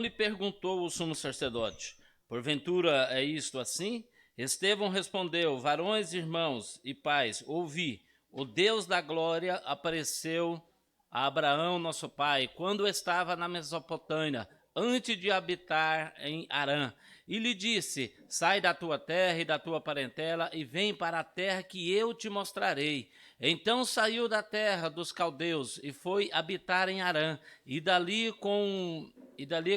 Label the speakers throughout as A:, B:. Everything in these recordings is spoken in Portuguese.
A: Lhe perguntou o sumo sacerdote: porventura é isto assim? Estevão respondeu: varões, irmãos e pais, ouvi. O Deus da glória apareceu a Abraão, nosso pai, quando estava na Mesopotâmia, antes de habitar em Harã, e lhe disse: sai da tua terra e da tua parentela e vem para a terra que eu te mostrarei. Então saiu da terra dos caldeus e foi habitar em Harã, e dali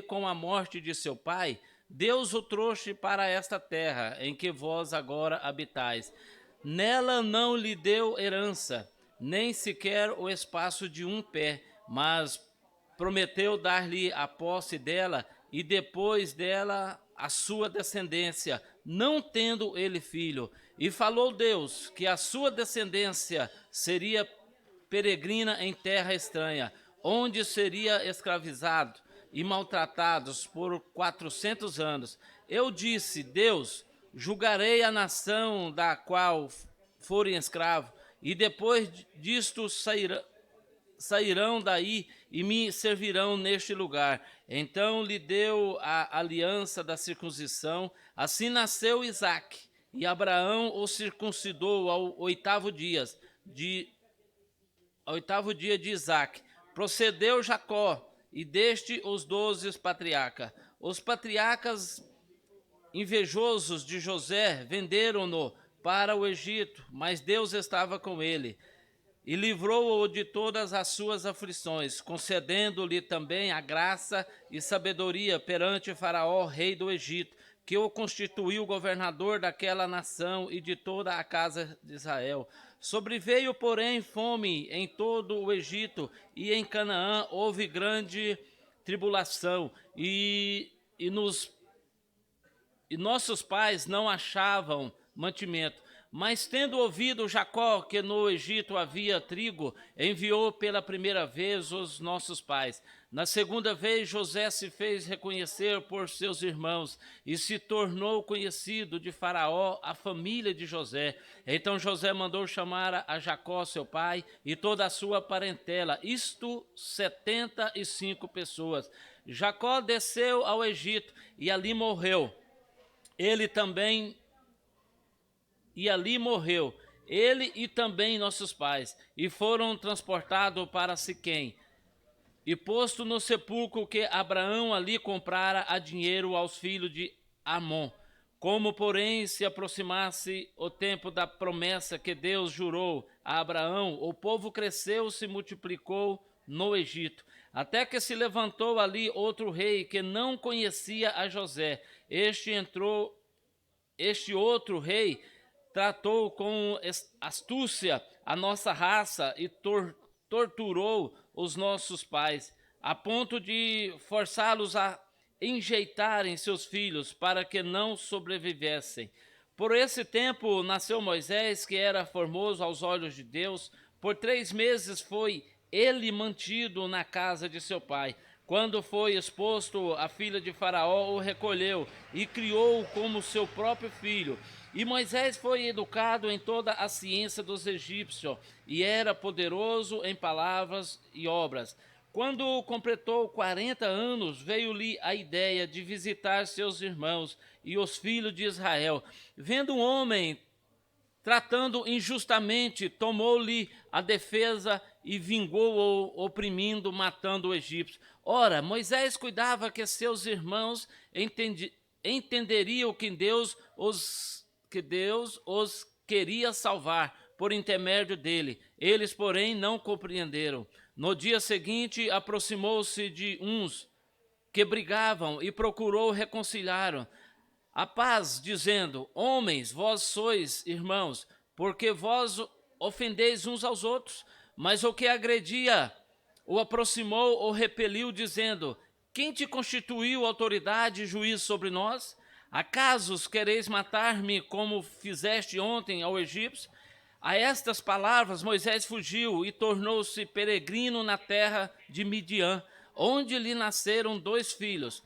A: com a morte de seu pai, Deus o trouxe para esta terra em que vós agora habitais. Nela não lhe deu herança, nem sequer o espaço de um pé, mas prometeu dar-lhe a posse dela e depois dela a sua descendência, não tendo ele filho. E falou Deus que a sua descendência seria peregrina em terra estranha, onde seria escravizado e maltratados por 400 anos. Eu disse: Deus, julgarei a nação da qual forem escravo, e depois disto sairão daí e me servirão neste lugar. Então lhe deu a aliança da circuncisão. Assim nasceu Isaque, e Abraão o circuncidou ao oitavo dia de Isaque. Procedeu Jacó, e deste os 12 patriarcas. Os patriarcas, invejosos de José, venderam-no para o Egito, mas Deus estava com ele e livrou-o de todas as suas aflições, concedendo-lhe também a graça e sabedoria perante Faraó, rei do Egito, que o constituiu governador daquela nação e de toda a casa de Israel. Sobreveio, porém, fome em todo o Egito, e em Canaã houve grande tribulação, e nossos pais não achavam mantimento. Mas tendo ouvido Jacó que no Egito havia trigo, enviou pela primeira vez os nossos pais. Na segunda vez José se fez reconhecer por seus irmãos e se tornou conhecido de Faraó a família de José. Então José mandou chamar a Jacó, seu pai, e toda a sua parentela, isto 75 pessoas. Jacó desceu ao Egito e ali morreu. Ele também e ali morreu, ele e também nossos pais, e foram transportados para Siquém, e posto no sepulcro que Abraão ali comprara a dinheiro aos filhos de Amon. Como, porém, se aproximasse o tempo da promessa que Deus jurou a Abraão, o povo cresceu, se multiplicou no Egito, até que se levantou ali outro rei que não conhecia a José. Este outro rei tratou com astúcia a nossa raça e torturou os nossos pais, a ponto de forçá-los a enjeitarem seus filhos para que não sobrevivessem. Por esse tempo nasceu Moisés, que era formoso aos olhos de Deus. Por 3 meses foi ele mantido na casa de seu pai. Quando foi exposto, a filha de Faraó o recolheu e criou-o como seu próprio filho. E Moisés foi educado em toda a ciência dos egípcios e era poderoso em palavras e obras. Quando completou 40 anos, veio-lhe a ideia de visitar seus irmãos e os filhos de Israel. Vendo um homem tratando injustamente, tomou-lhe a defesa e vingou-o, oprimindo, matando o egípcio. Ora, Moisés cuidava que seus irmãos entenderiam que Deus os queria salvar por intermédio dele. Eles, porém, não compreenderam. No dia seguinte, aproximou-se de uns que brigavam e procurou reconciliar a paz, dizendo: homens, vós sois irmãos, porque vós ofendeis uns aos outros. Mas o que agredia o aproximou ou repeliu, dizendo: quem te constituiu autoridade e juiz sobre nós? Acaso quereis matar-me como fizeste ontem ao egípcio? A estas palavras Moisés fugiu e tornou-se peregrino na terra de Midian, onde lhe nasceram 2 filhos.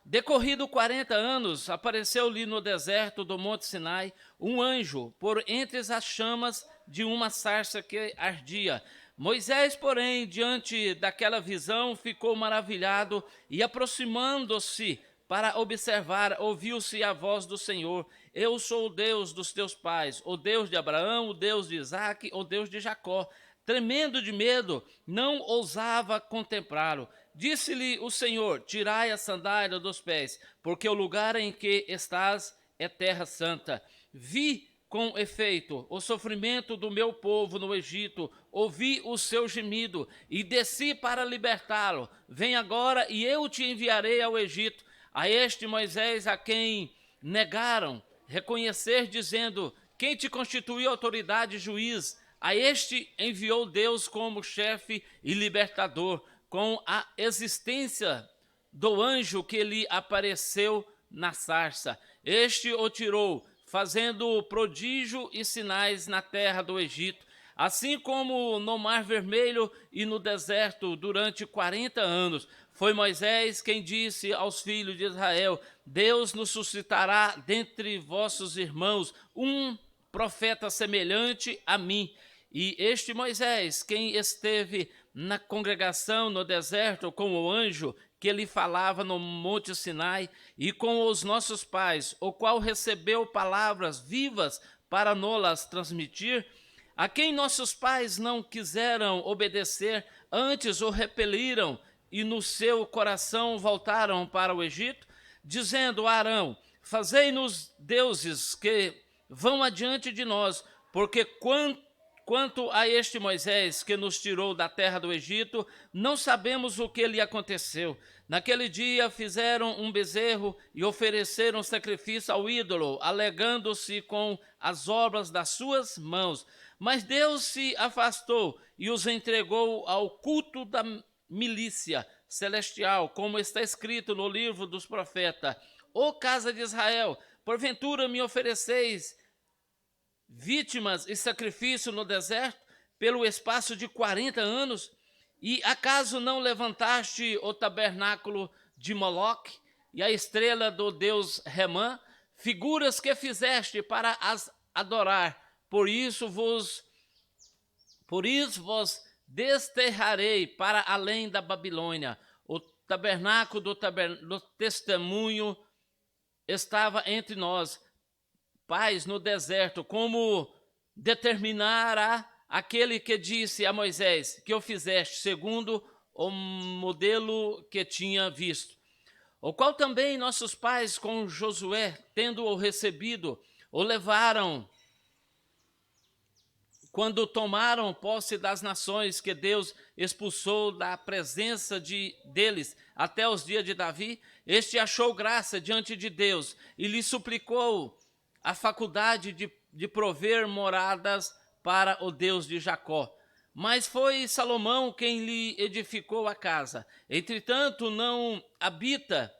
A: Decorrido 40 anos, apareceu-lhe no deserto do Monte Sinai um anjo por entre as chamas de uma sarça que ardia. Moisés, porém, diante daquela visão, ficou maravilhado e, aproximando-se para observar, ouviu-se a voz do Senhor: Eu sou o Deus dos teus pais, o Deus de Abraão, o Deus de Isaque, o Deus de Jacó. Tremendo de medo, não ousava contemplá-lo. Disse-lhe o Senhor: Tirai a sandália dos pés, porque o lugar em que estás é terra santa. Vi com efeito o sofrimento do meu povo no Egito, ouvi o seu gemido e desci para libertá-lo. Vem agora e eu te enviarei ao Egito. A este Moisés, a quem negaram reconhecer, dizendo: Quem te constituiu autoridade e juiz? A este enviou Deus como chefe e libertador, com a existência do anjo que lhe apareceu na sarça. Este o tirou, fazendo prodígio e sinais na terra do Egito, assim como no Mar Vermelho e no deserto durante 40 anos. Foi Moisés quem disse aos filhos de Israel: Deus nos suscitará dentre vossos irmãos um profeta semelhante a mim. E este Moisés, quem esteve na congregação no deserto com o anjo que lhe falava no monte Sinai, e com os nossos pais, o qual recebeu palavras vivas para nos-las transmitir, a quem nossos pais não quiseram obedecer, antes o repeliram, e no seu coração voltaram para o Egito, dizendo a Arão: Fazei-nos deuses que vão adiante de nós, porque quanto a este Moisés que nos tirou da terra do Egito, não sabemos o que lhe aconteceu. Naquele dia fizeram um bezerro e ofereceram sacrifício ao ídolo, alegando-se com as obras das suas mãos. Mas Deus se afastou e os entregou ao culto da milícia celestial, como está escrito no livro dos profetas: Ó casa de Israel, porventura me ofereceis vítimas e sacrifício no deserto pelo espaço de 40 anos? E acaso não levantaste o tabernáculo de Moloque e a estrela do deus Remã, figuras que fizeste para as adorar? Por isso vos desterrarei para além da Babilônia. O tabernáculo do testemunho estava entre nós, paz no deserto, como determinará aquele que disse a Moisés que o fizeste segundo o modelo que tinha visto, o qual também nossos pais com Josué, tendo-o recebido, o levaram quando tomaram posse das nações que Deus expulsou da presença deles até os dias de Davi. Este achou graça diante de Deus e lhe suplicou a faculdade de prover moradas para o Deus de Jacó. Mas foi Salomão quem lhe edificou a casa. Entretanto, não habita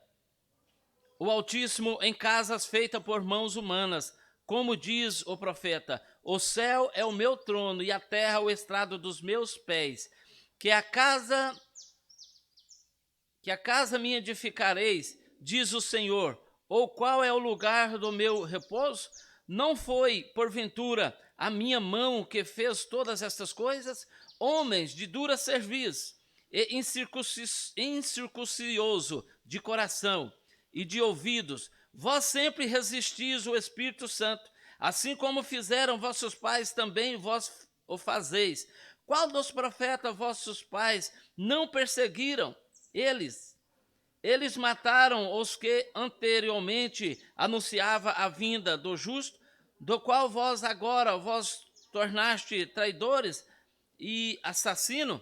A: o Altíssimo em casas feitas por mãos humanas, como diz o profeta: O céu é o meu trono e a terra o estrado dos meus pés. Que a casa me edificareis, diz o Senhor. Ou qual é o lugar do meu repouso? Não foi, porventura, a minha mão que fez todas estas coisas? Homens de dura cerviz e incircuncioso de coração e de ouvidos, vós sempre resistis o Espírito Santo, assim como fizeram vossos pais, também vós o fazeis. Qual dos profetas vossos pais não perseguiram? Eles mataram os que anteriormente anunciava a vinda do justo, do qual vós agora vos tornaste traidores e assassino.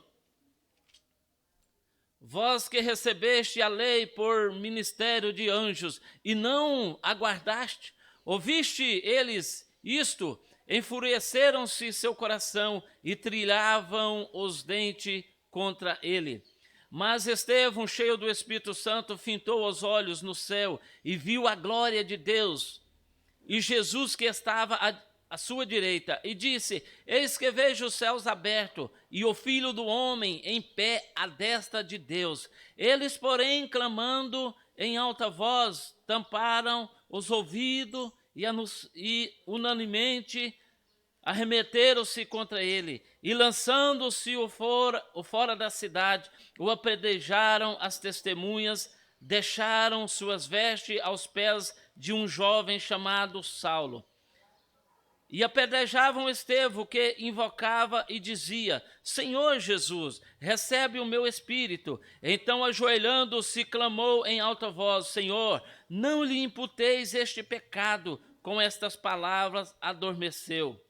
A: Vós que recebeste a lei por ministério de anjos e não aguardaste, ouviste eles isto, enfureceram-se seu coração e trilhavam os dentes contra ele. Mas Estevão, cheio do Espírito Santo, fintou os olhos no céu e viu a glória de Deus e Jesus que estava à sua direita, e disse: Eis que vejo os céus abertos e o Filho do Homem em pé à destra de Deus. Eles, porém, clamando em alta voz, tamparam os ouvidos e unanimemente arremeteram-se contra ele e, lançando-se o fora da cidade, o apedrejaram. As testemunhas deixaram suas vestes aos pés de um jovem chamado Saulo. E apedrejavam Estevão, que invocava e dizia: Senhor Jesus, recebe o meu espírito. Então, ajoelhando-se, clamou em alta voz: Senhor, não lhe imputeis este pecado. Com estas palavras, adormeceu.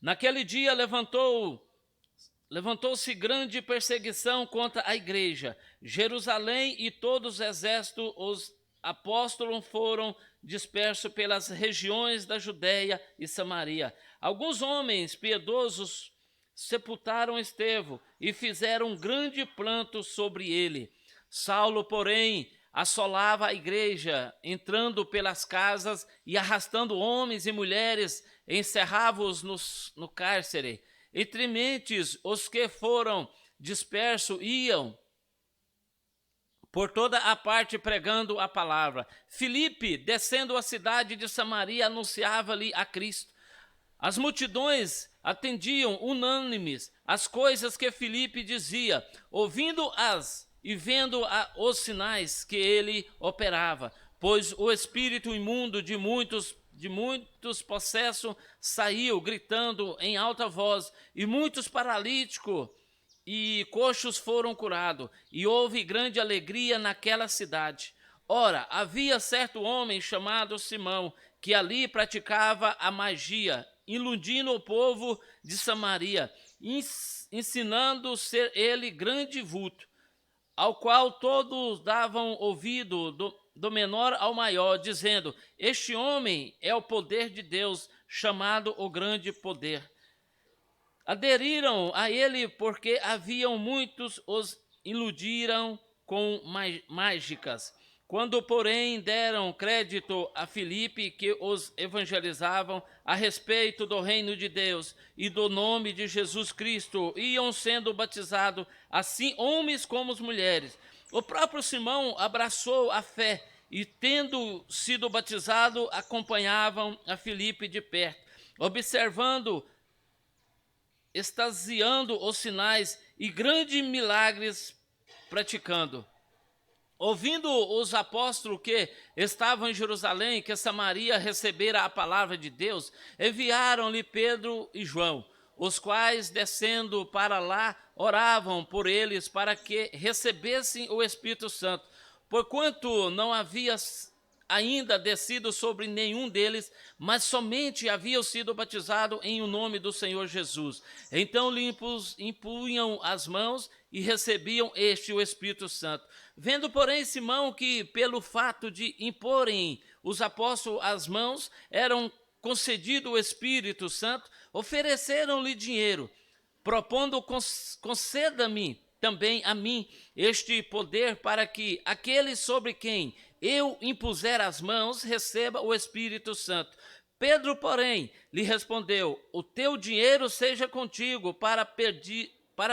A: Naquele dia levantou-se grande perseguição contra a igreja. Jerusalém e todos os exércitos, os apóstolos foram dispersos pelas regiões da Judéia e Samaria. Alguns homens piedosos sepultaram Estevão e fizeram um grande pranto sobre ele. Saulo, porém, assolava a igreja, entrando pelas casas e arrastando homens e mulheres, encerrava-os no cárcere. E trementes os que foram dispersos iam por toda a parte pregando a palavra. Filipe, descendo a cidade de Samaria, anunciava-lhe a Cristo. As multidões atendiam unânimes as coisas que Filipe dizia, ouvindo-as e vendo os sinais que ele operava, pois o espírito imundo de muitos possessos saiu, gritando em alta voz, e muitos paralíticos e coxos foram curados, e houve grande alegria naquela cidade. Ora, havia certo homem chamado Simão, que ali praticava a magia, iludindo o povo de Samaria, ensinando ser ele grande vulto, ao qual todos davam ouvido, do menor ao maior, dizendo: Este homem é o poder de Deus, chamado o grande poder. Aderiram a ele porque haviam muitos os iludiram com mágicas. Quando, porém, deram crédito a Filipe, que os evangelizavam a respeito do reino de Deus e do nome de Jesus Cristo, iam sendo batizados, assim homens como as mulheres. O próprio Simão abraçou a fé e, tendo sido batizado, acompanhavam a Filipe de perto, observando, extasiando os sinais e grandes milagres praticando. Ouvindo os apóstolos que estavam em Jerusalém, que Samaria recebera a palavra de Deus, enviaram-lhe Pedro e João, os quais, descendo para lá, oravam por eles para que recebessem o Espírito Santo, porquanto não havia ainda descido sobre nenhum deles, mas somente haviam sido batizados em o nome do Senhor Jesus. Então limpos impunham as mãos e recebiam o Espírito Santo. Vendo, porém, Simão que, pelo fato de imporem os apóstolos as mãos, eram concedido o Espírito Santo, ofereceram-lhe dinheiro, propondo: conceda-me também a mim este poder, para que aquele sobre quem eu impuser as mãos receba o Espírito Santo. Pedro, porém, lhe respondeu: o teu dinheiro seja contigo para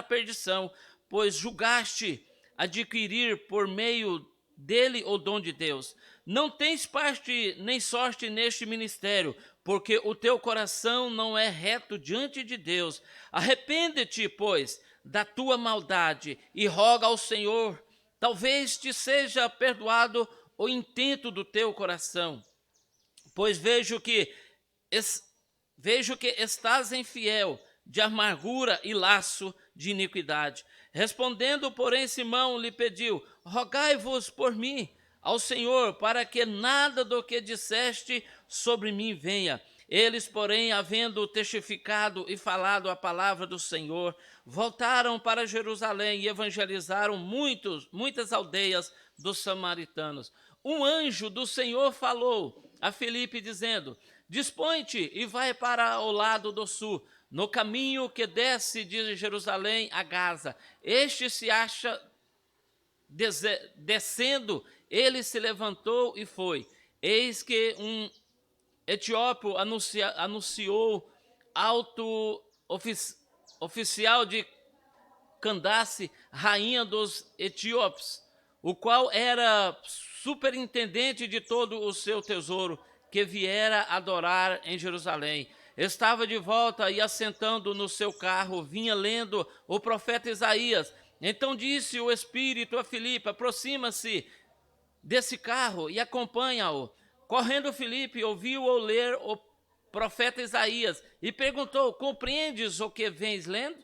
A: perdição, pois julgaste adquirir por meio dele o dom de Deus. Não tens parte nem sorte neste ministério, porque o teu coração não é reto diante de Deus. Arrepende-te, pois, da tua maldade e roga ao Senhor, talvez te seja perdoado o intento do teu coração, pois vejo que estás infiel, de amargura e laço de iniquidade. Respondendo, porém, Simão lhe pediu: rogai-vos por mim ao Senhor, para que nada do que disseste sobre mim venha. Eles, porém, havendo testificado e falado a palavra do Senhor, voltaram para Jerusalém e evangelizaram muitas aldeias dos samaritanos. Um anjo do Senhor falou a Filipe, dizendo: dispõe-te e vai para o lado do sul, no caminho que desce de Jerusalém a Gaza. Este se acha descendo, ele se levantou e foi. Eis que um etíope anunciou alto oficial de Candace, rainha dos etíopes, o qual era superintendente de todo o seu tesouro, que viera adorar em Jerusalém. estava de volta e, assentando no seu carro, vinha lendo o profeta Isaías. Então disse o Espírito a Filipe: aproxima-se desse carro e acompanha-o. Correndo, Filipe ouviu-o ler o profeta Isaías e perguntou: compreendes o que vens lendo?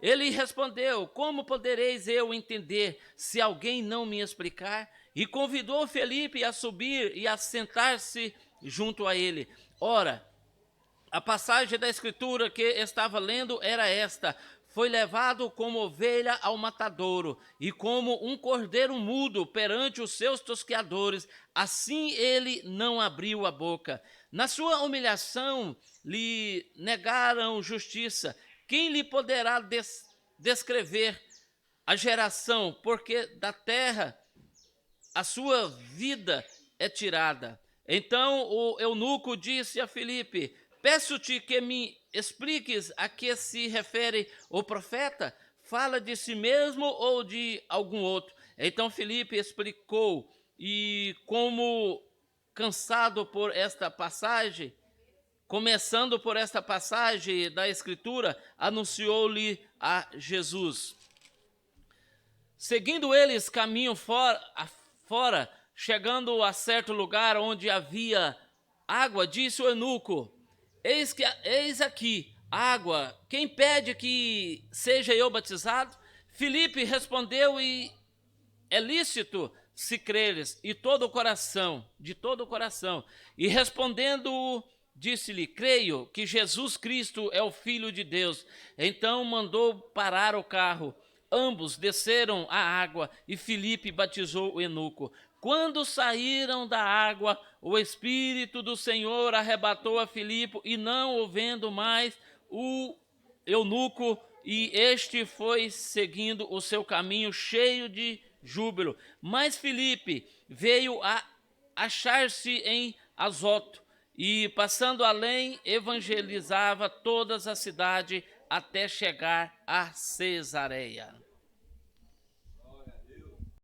A: Ele respondeu: como podereis eu entender se alguém não me explicar? E convidou Filipe a subir e a sentar-se junto a ele. Ora, a passagem da escritura que estava lendo era esta: foi levado como ovelha ao matadouro, e como um cordeiro mudo perante os seus tosqueadores, assim ele não abriu a boca. Na sua humilhação lhe negaram justiça. Quem lhe poderá descrever a geração? Porque da terra a sua vida é tirada. Então o eunuco disse a Filipe: peço-te que me expliques a que se refere o profeta. Fala de si mesmo ou de algum outro? Então Filipe explicou, e como cansado por esta passagem, começando por esta passagem da Escritura, anunciou-lhe a Jesus. Seguindo eles caminho fora, chegando a certo lugar onde havia água, disse o eunuco: eis aqui água, quem pede que seja eu batizado? Filipe respondeu: e é lícito se creres, de todo o coração. E respondendo, disse-lhe: creio que Jesus Cristo é o Filho de Deus. Então mandou parar o carro. Ambos desceram à água e Filipe batizou o eunuco. Quando saíram da água, o Espírito do Senhor arrebatou a Filipe, e não o vendo mais o eunuco, e este foi seguindo o seu caminho cheio de júbilo. Mas Filipe veio a achar-se em Azoto, e passando além, evangelizava todas as cidades até chegar a Cesareia.